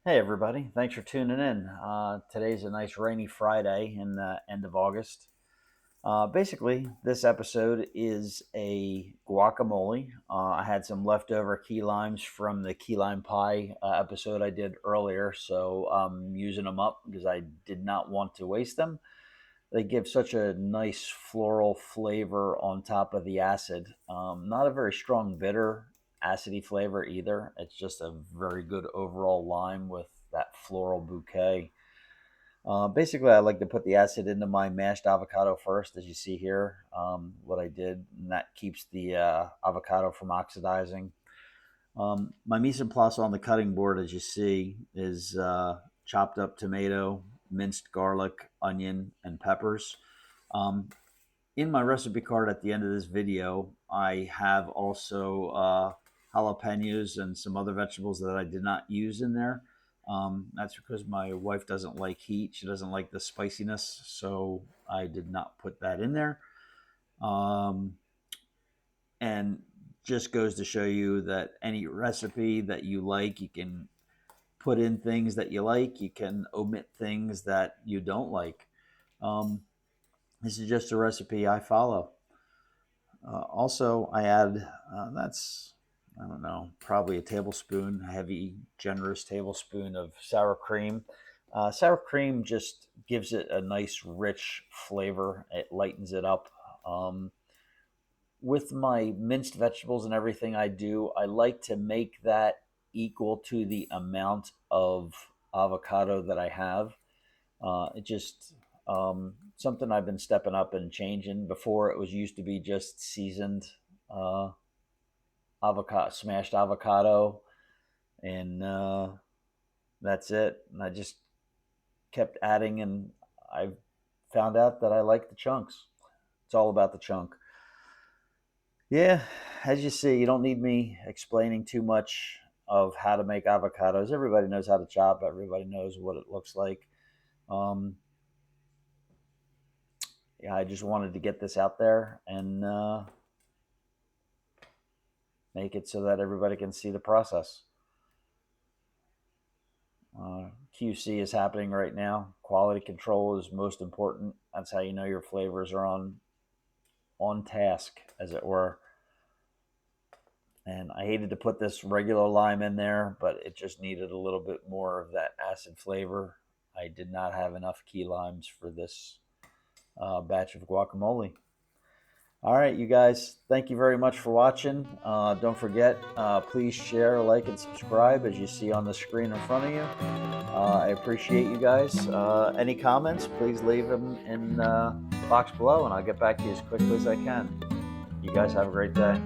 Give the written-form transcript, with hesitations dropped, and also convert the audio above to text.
Hey everybody, thanks for tuning in. Today's a nice rainy Friday in the end of August. Basically, this episode is a guacamole. I had some leftover key limes from the key lime pie episode I did earlier, so I'm using them up because I did not want to waste them. They give such a nice floral flavor on top of the acid. Not a very strong bitter acidy flavor either. It's just a very good overall lime with that floral bouquet. Basically, I like to put the acid into my mashed avocado first, as you see here. What I did, and that keeps the avocado from oxidizing. My mise en place on the cutting board, as you see, is chopped up tomato, minced garlic, onion, and peppers. Um, in my recipe card at the end of this video, I have also jalapenos and some other vegetables that I did not use in there. That's because my wife doesn't like heat. She doesn't like the spiciness, so I did not put that in there. Um, and just goes to show you that any recipe that you like, you can put in things that you like. You can omit things that you don't like. Um, this is just a recipe I follow. Also, I add I don't know, probably a tablespoon, a heavy, generous tablespoon of sour cream. Sour cream just gives it a nice, rich flavor. It lightens it up. Um, with my minced vegetables and everything I do, I like to make that equal to the amount of avocado that I have. It just something I've been stepping up and changing. Before it was used to be just seasoned uh, avocado, smashed avocado, and that's it. And I just kept adding, and I found out that I like the chunks. It's all about the chunk. Yeah, as you see, you don't need me explaining too much of how to make avocados. Everybody knows how to chop. Everybody knows what it looks like. Um, yeah, I just wanted to get this out there and make it so that everybody can see the process. QC is happening right now. Quality control is most important. That's how you know your flavors are on task, as it were. And I hated to put this regular lime in there, but it just needed a little bit more of that acid flavor. I did not have enough key limes for this batch of guacamole. All right, you guys, thank you very much for watching. Don't forget, please share, like, and subscribe as you see on the screen in front of you. I appreciate you guys. Any comments, please leave them in the box below, and I'll get back to you as quickly as I can. You guys have a great day.